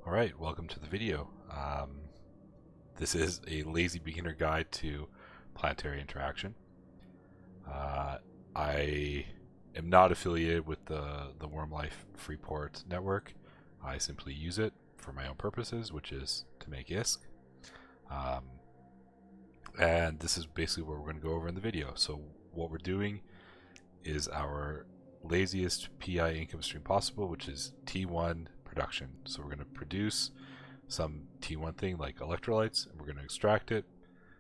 Alright, welcome to the video. This is a lazy beginner guide to Planetary Interaction. I am not affiliated with the Worm Life Freeport network. I simply use it for my own purposes, which is to make ISK. And this is basically what we're going to go over in the video. So what we're doing is our laziest PI income stream possible, which is T1 production. So we're going to produce some T1 thing like electrolytes, and we're going to extract it,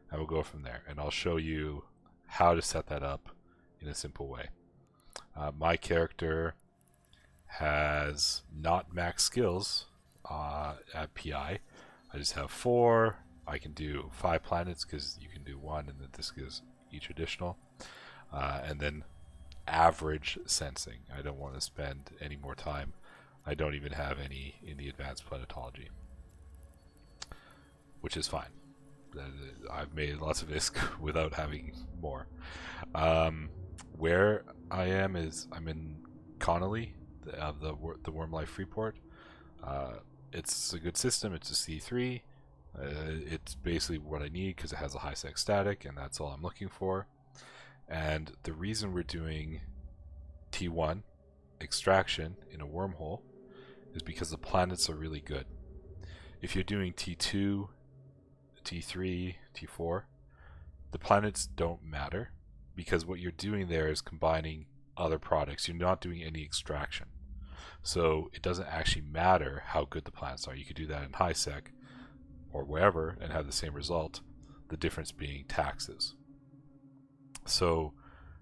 and we'll go from there. And I'll show you how to set that up in a simple way. My character has not max skills at PI. I just have 4. I can do 5 planets because you can do 1, and then this gives each additional. And then average sensing. I don't want to spend any more time. I don't even have any in the advanced planetology, which is fine. I've made lots of ISK without having more. Where I am is I'm in Connolly, the Worm Life Freeport. It's a good system. It's a C3. It's basically what I need because it has a high sec static, and that's all I'm looking for. And the reason we're doing T1 extraction in a wormhole is because the planets are really good. If you're doing T2, T3, T4, the planets don't matter because what you're doing there is combining other products. You're not doing any extraction. So it doesn't actually matter how good the planets are. You could do that in high sec or wherever and have the same result, the difference being taxes. So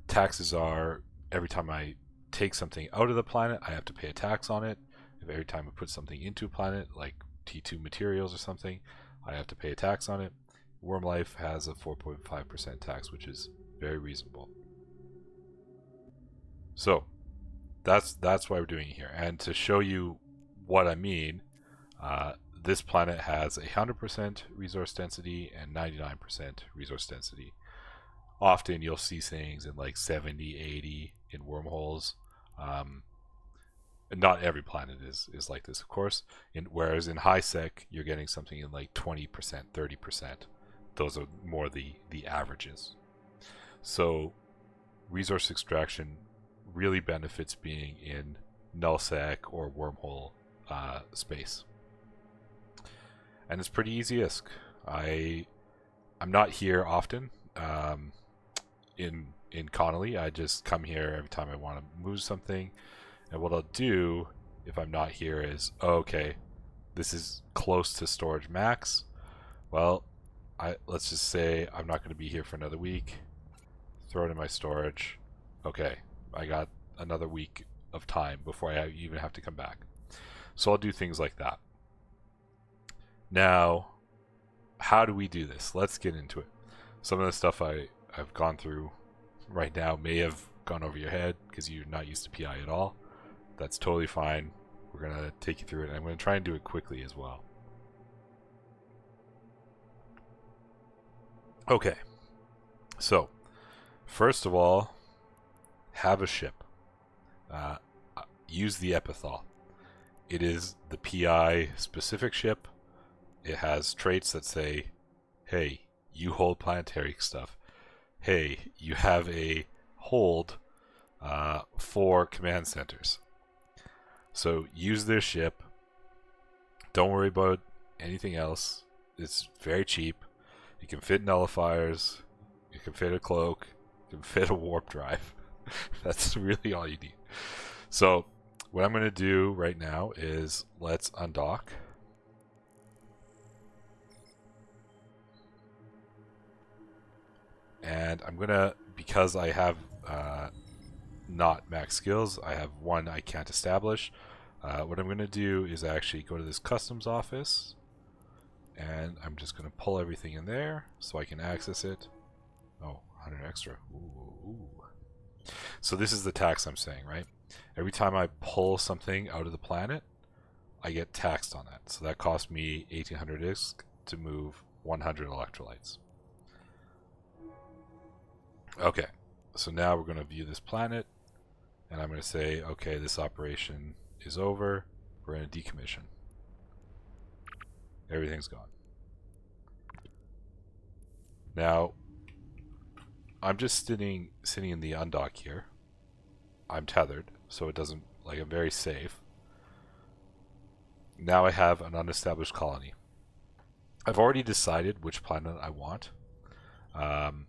taxes are every time I take something out of the planet, I have to pay a tax on it. If every time I put something into a planet, like T2 materials or something, I have to pay a tax on it. Worm Life has a 4.5% tax, which is very reasonable. So that's why we're doing it here. And to show you what I mean, this planet has 100% resource density and 99% resource density. Often you'll see things in like 70, 80 in wormholes. And not every planet is like this, of course. Whereas in high sec, you're getting something in like 20%, 30%. Those are more the averages. So resource extraction really benefits being in nullsec or wormhole space. And it's pretty easy ISK. I'm not here often. In Connolly, I just come here every time I want to move something, and what I'll do if I'm not here is, okay, this is close to storage max. Well, let's just say I'm not going to be here for another week. Throw it in my storage. Okay, I got another week of time before I even have to come back. So I'll do things like that. Now, how do we do this? Let's get into it. Some of the stuff I've gone through right now may have gone over your head because you're not used to PI at all. That's totally fine. We're going to take you through it, and I'm going to try and do it quickly as well. Okay, so first of all, have a ship. Use the epithal. It is the PI specific ship. It has traits that say, hey, you hold planetary stuff. Hey, you have a hold for command centers. So use their ship. Don't worry about anything else. It's very cheap. You can fit nullifiers. You can fit a cloak. You can fit a warp drive. That's really all you need. So what I'm going to do right now is let's undock. And I'm going to, because I have not max skills, I have 1 I can't establish. What I'm going to do is actually go to this customs office, and I'm just going to pull everything in there so I can access it. Oh, 100 extra. Ooh. So this is the tax I'm saying, right? Every time I pull something out of the planet, I get taxed on that. So that cost me 1800 ISK to move 100 electrolytes. Okay, so now we're going to view this planet, and I'm going to say, okay, this operation is over. We're going to decommission. Everything's gone. Now, I'm just sitting in the undock here. I'm tethered, so it doesn't, like, I'm very safe. Now I have an unestablished colony. I've already decided which planet I want. Um,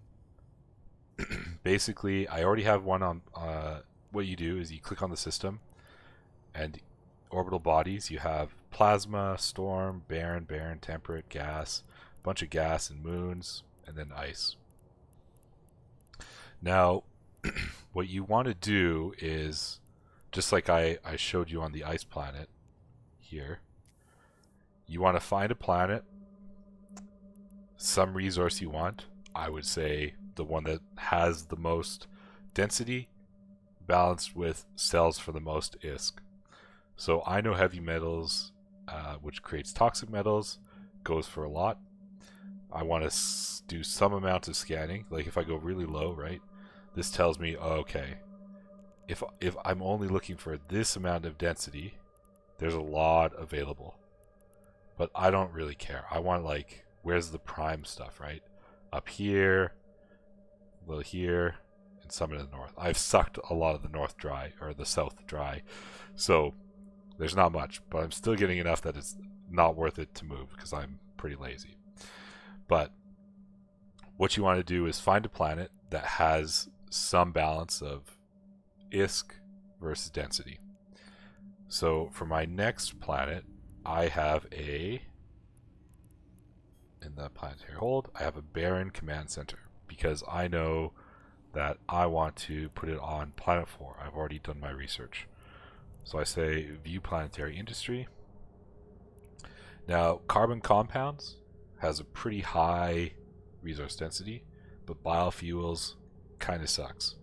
Basically, I already have one on. What you do is you click on the system, and orbital bodies. You have plasma, storm, barren, temperate, gas, bunch of gas and moons, and then ice. Now, what you want to do is, just like I showed you on the ice planet here, you want to find a planet, some resource you want. I would say the one that has the most density balanced with cells for the most ISK. So I know heavy metals, which creates toxic metals, goes for a lot. I want to do some amount of scanning. Like if I go really low, right? This tells me, oh, okay, if I'm only looking for this amount of density, there's a lot available. But I don't really care. I want, like, where's the prime stuff, right? Up here, a little here, and some in the north. I've sucked a lot of the north dry, or the south dry, so there's not much, but I'm still getting enough that it's not worth it to move because I'm pretty lazy. But what you want to do is find a planet that has some balance of ISK versus density. So for my next planet, I have in the planetary hold, I have a barren command center because I know that I want to put it on planet 4. I've already done my research. So I say view planetary industry. Now, carbon compounds has a pretty high resource density, but biofuels kind of sucks.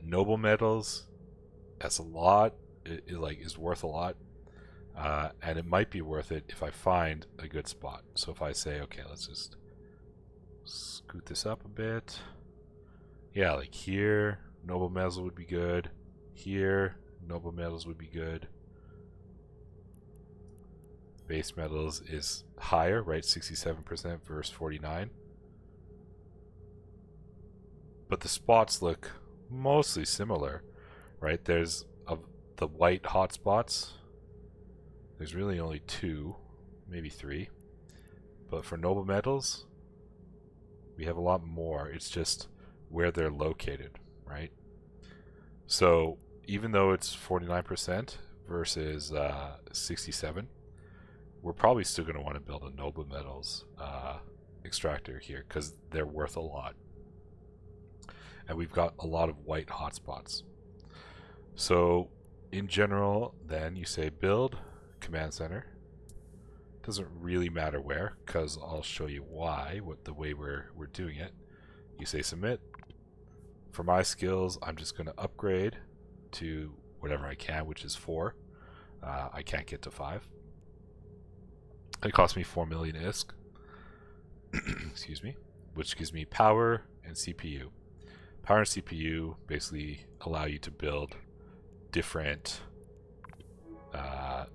Noble metals, that's a lot. It is worth a lot. And it might be worth it if I find a good spot. So if I say, okay, let's just scoot this up a bit. Yeah, like here, noble metals would be good. Here, noble metals would be good. Base metals is higher, right? 67% versus 49. But the spots look mostly similar, right? There's the white hotspots. There's really only 2, maybe 3. But for noble metals, we have a lot more. It's just where they're located, right? So even though it's 49% versus 67, we're probably still going to want to build a noble metals extractor here because they're worth a lot. And we've got a lot of white hotspots. So in general, then you say build command center. Doesn't really matter where, because I'll show you why, the way we're doing it. You say submit. For my skills, I'm just going to upgrade to whatever I can, which is 4. I can't get to 5. It cost me 4 million ISK. Excuse me. Which gives me power and CPU. Power and CPU basically allow you to build different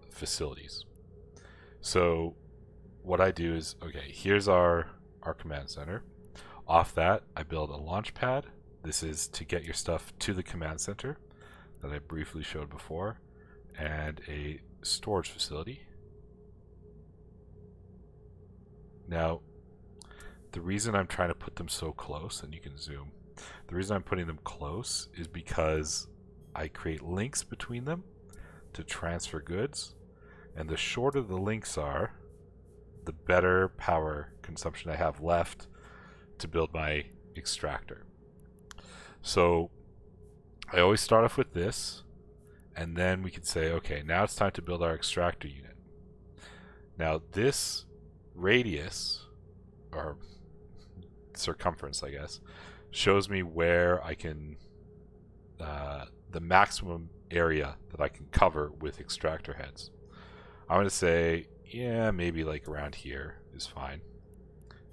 facilities. So what I do is, okay, here's our command center. Off that, I build a launch pad. This is to get your stuff to the command center that I briefly showed before, and a storage facility. Now, the reason I'm trying to put them so close, and you can zoom, the reason I'm putting them close is because I create links between them to transfer goods, and the shorter the links are, the better power consumption I have left to build my extractor. So I always start off with this, and then we can say, okay, now it's time to build our extractor unit. Now this radius, or circumference I guess, shows me where I can, the maximum area that I can cover with extractor heads. I'm going to say, yeah, maybe like around here is fine.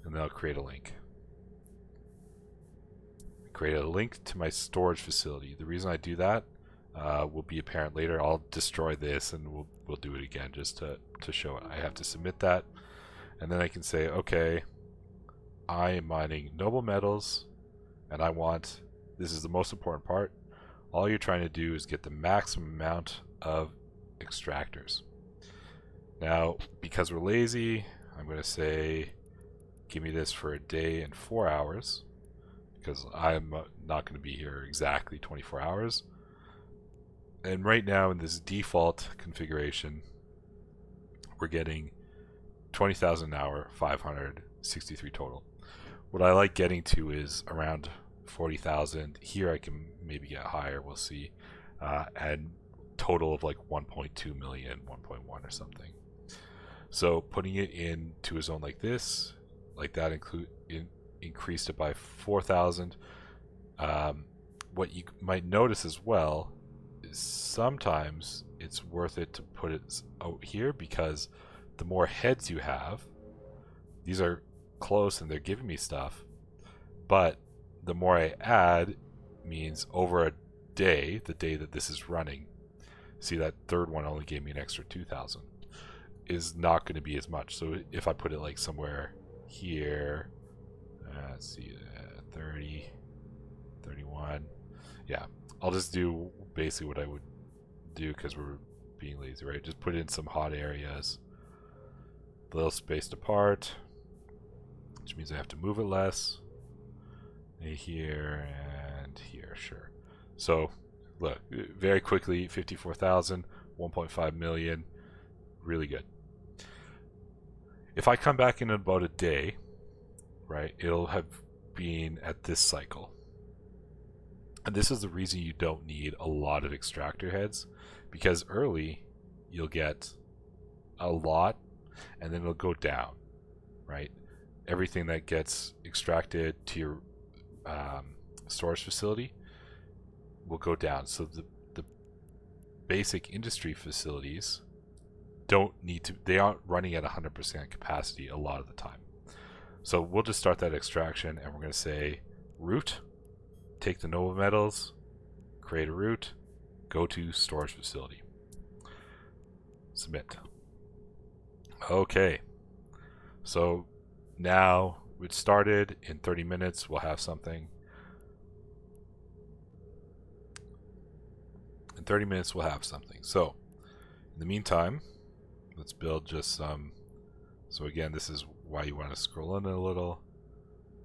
And then I'll create a link. Create a link to my storage facility. The reason I do that, will be apparent later. I'll destroy this and we'll do it again just to show it. I have to submit that, and then I can say, okay, I am mining noble metals, and I want, this is the most important part, all you're trying to do is get the maximum amount of extractors. Now, because we're lazy, I'm going to say, give me this for a day and 4 hours, because I'm not going to be here exactly 24 hours. And right now in this default configuration, we're getting 20,000 an hour, 563 total. What I like getting to is around 40,000. Here I can maybe get higher, we'll see. And total of like 1.2 million, 1.1 or something. So putting it into a zone like this, like that, increased it by 4,000. What you might notice as well is sometimes it's worth it to put it out here, because the more heads you have, these are close and they're giving me stuff, but the more I add means over a day, the day that this is running, see that third one only gave me an extra 2,000, is not going to be as much. So if I put it like somewhere here, let's see, 30, 31, yeah, I'll just do basically what I would do because we're being lazy, right? Just put in some hot areas, a little spaced apart, which means I have to move it less. Here and here, sure. So look, very quickly, 54,000, 1.5 million, really good. If I come back in about a day, right, it'll have been at this cycle. And this is the reason you don't need a lot of extractor heads, because early you'll get a lot and then it'll go down, right? Everything that gets extracted to your storage facility will go down. So the basic industry facilities don't need to, they aren't running at 100% capacity a lot of the time. So we'll just start that extraction and we're going to say route, take the noble metals, create a route, go to storage facility, submit. Okay, so now it started. In 30 minutes we'll have something. In 30 minutes we'll have something. So in the meantime, let's build just some. So again, this is why you want to scroll in a little.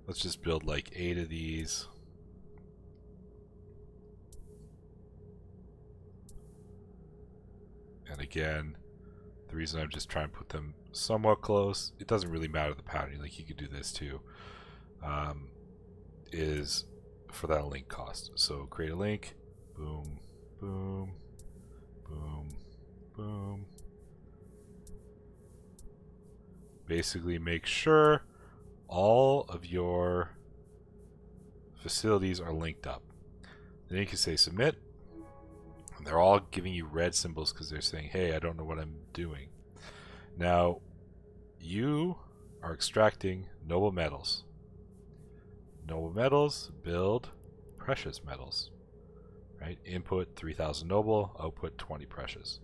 Let's just build like 8 of these. And again, the reason I'm just trying to put them somewhat close, it doesn't really matter the pattern, like you could do this too, is for that link cost. So create a link, boom, boom, boom, boom. Basically make sure all of your facilities are linked up. Then you can say submit. And they're all giving you red symbols because they're saying, hey, I don't know what I'm doing. Now, you are extracting noble metals. Noble metals build precious metals. Right? Input 3,000 noble, output 20 precious.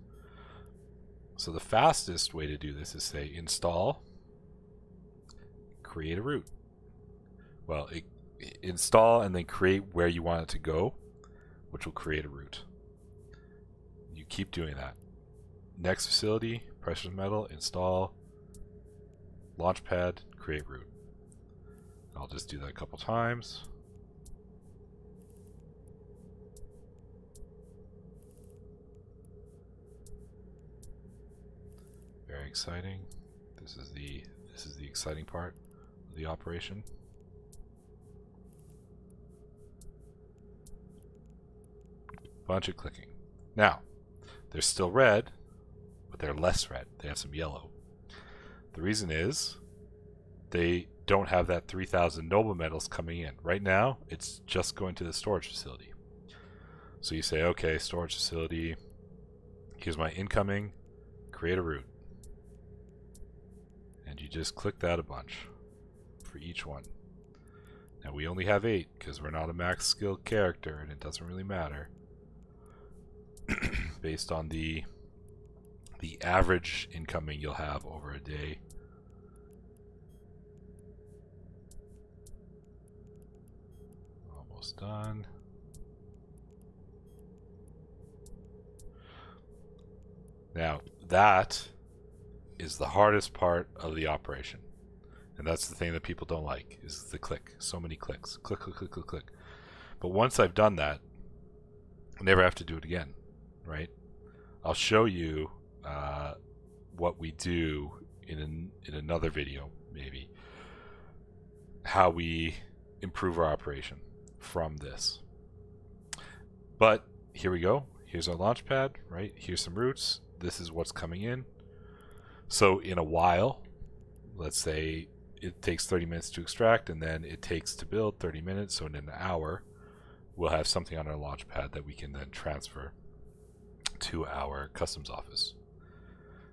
So the fastest way to do this is say install, create a route. Well, install and then create where you want it to go, which will create a route. You keep doing that. Next facility, precious metal, install, launchpad, create route. I'll just do that a couple times. Very exciting. This is the exciting part of the operation. Bunch of clicking. Now, they're still red, but they're less red. They have some yellow. The reason is they don't have that 3,000 noble metals coming in. Right now, it's just going to the storage facility. So you say, okay, storage facility, here's my incoming, create a route. And you just click that a bunch for each one. Now we only have 8 because we're not a max skilled character and it doesn't really matter. based on the average incoming you'll have over a day. Almost done. Now, that is the hardest part of the operation. And that's the thing that people don't like, is the click. So many clicks. Click, click, click, click, click. But once I've done that, I never have to do it again, right? I'll show you what we do in another video, maybe, how we improve our operation from this. But here we go. Here's our launch pad, right? Here's some routes. This is what's coming in. So in a while, let's say it takes 30 minutes to extract, and then it takes to build 30 minutes. So in an hour, we'll have something on our launch pad that we can then transfer to our customs office.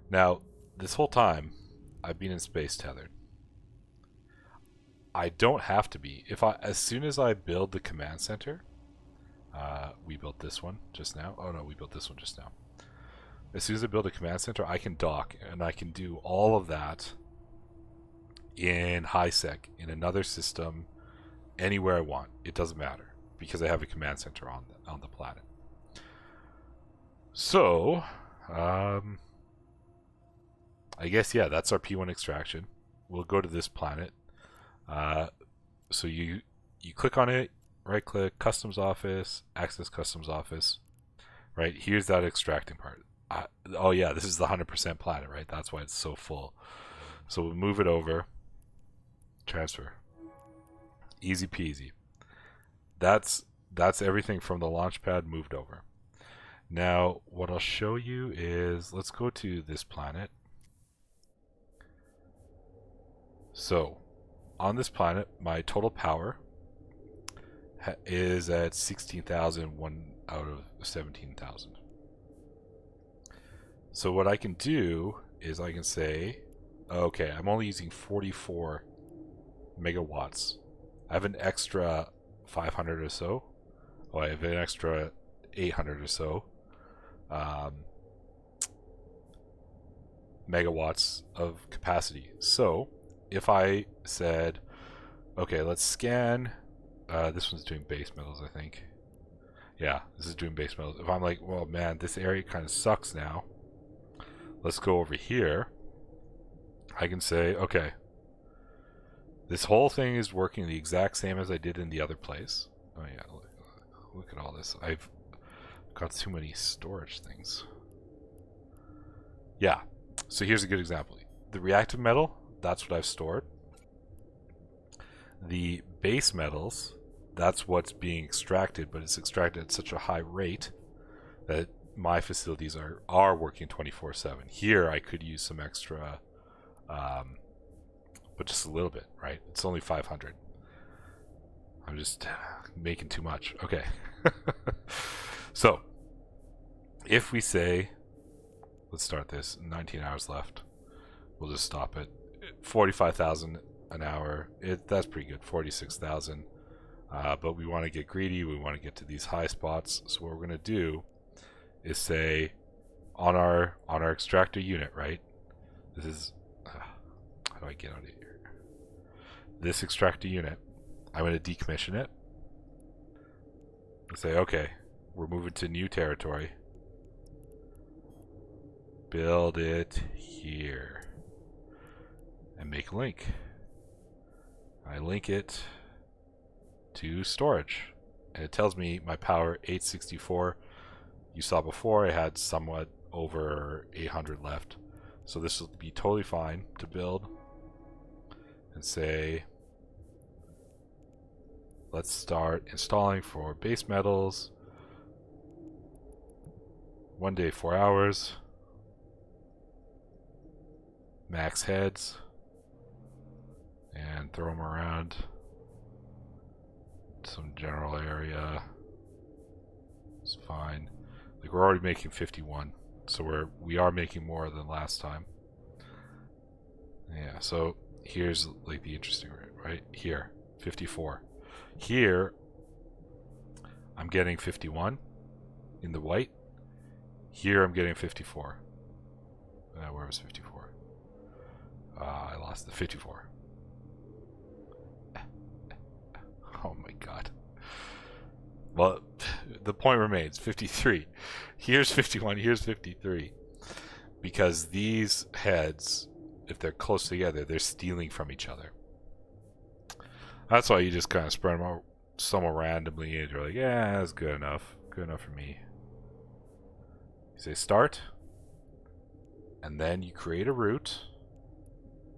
Now, this whole time, I've been in space tethered. I don't have to be. As soon as I build the command center, we built this one just now. Oh no, we built this one just now. As soon as I build a command center, I can dock, and I can do all of that in HiSec, in another system, anywhere I want. It doesn't matter, because I have a command center on the planet. So, I guess, yeah, that's our P1 extraction. We'll go to this planet. So you click on it, right click, customs office, access customs office. Right, here's that extracting part. Oh yeah, this is the 100% planet, right? That's why it's so full. So we'll move it over, transfer. Easy peasy. That's everything from the launch pad moved over. Now, what I'll show you is, let's go to this planet. So, on this planet, my total power is at 16,000, 1 out of 17,000. So what I can do is I can say, okay, I'm only using 44 megawatts. I have an extra 500 or so. Oh, I have an extra 800 or so megawatts of capacity. So if I said, okay, let's scan, this one's doing base metals, I think. Yeah, this is doing base metals. If I'm like, well, man, this area kind of sucks now, let's go over here. I can say, okay, this whole thing is working the exact same as I did in the other place. Oh yeah, look at all this. I've got too many storage things. Yeah, so here's a good example. The reactive metal, that's what I've stored. The base metals, that's what's being extracted, but it's extracted at such a high rate that my facilities are working 24/7. Here I could use some extra, but just a little bit, right? It's only 500. I'm just making too much. Okay. So if we say, let's start this, 19 hours left, we'll just stop it. 45,000 an hour, that's pretty good. 46,000. But we want to get greedy, we want to get to these high spots. So what we're going to do is say, on our extractor unit, right? This is, how do I get out of here? This extractor unit, I'm going to decommission it and say, okay, we're moving to new territory. Build it here and make a link. I link it to storage, and it tells me my power 864. You saw before I had somewhat over 800 left, so this will be totally fine to build. And say, let's start installing for base metals. 1 day, 4 hours. Max heads. And throw them around some general area. It's fine. Like, we're already making 51, so we are making more than last time. Yeah, so here's like the interesting rate, right? Here, 54. Here, I'm getting 51 in the white. Here I'm getting 54. Where was 54? I lost the 54. Oh my god. Well, the point remains 53. Here's 51, here's 53. Because these heads, if they're close together, they're stealing from each other. That's why you just kind of spread them out somewhere randomly and you're like, yeah, that's good enough. Good enough for me. You say start, and then you create a route,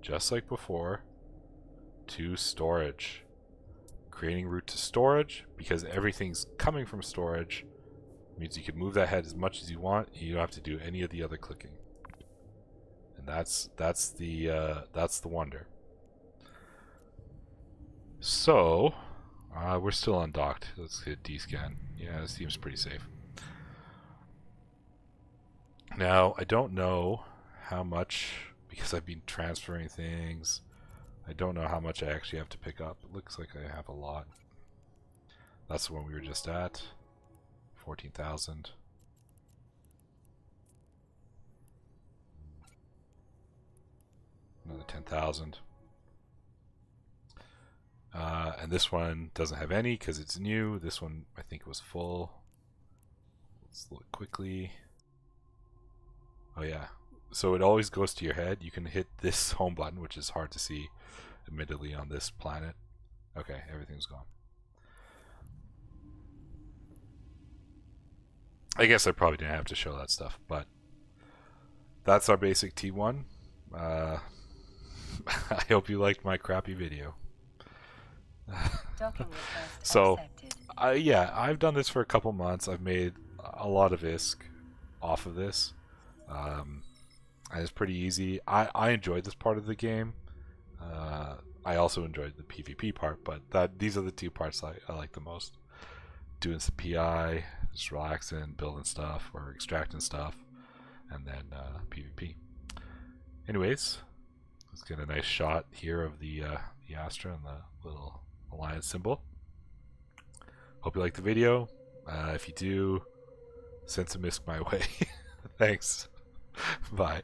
just like before, to storage. Creating route to storage, because everything's coming from storage, means you can move that head as much as you want. You don't have to do any of the other clicking, and that's the wonder. So we're still undocked. Let's hit D-scan. Yeah, this seems pretty safe. Now I don't know how much, because I've been transferring things. I don't know how much I actually have to pick up. It looks like I have a lot. That's the one we were just at. 14,000. Another 10,000. And this one doesn't have any because it's new. This one I think was full. Let's look quickly. Oh yeah. So it always goes to your head. You can hit this home button, which is hard to see, admittedly, on this planet. Okay, everything's gone. I guess I probably didn't have to show that stuff, but that's our basic T1. I hope you liked my crappy video. So, yeah, I've done this for a couple months. I've made a lot of ISK off of this. And it's pretty easy. I enjoyed this part of the game. I also enjoyed the PvP part, but these are the two parts I like the most. Doing some PI, just relaxing, building stuff, or extracting stuff, and then PvP. Anyways, let's get a nice shot here of the Astra and the little alliance symbol. Hope you liked the video. If you do, send some ISK my way. Thanks. Bye.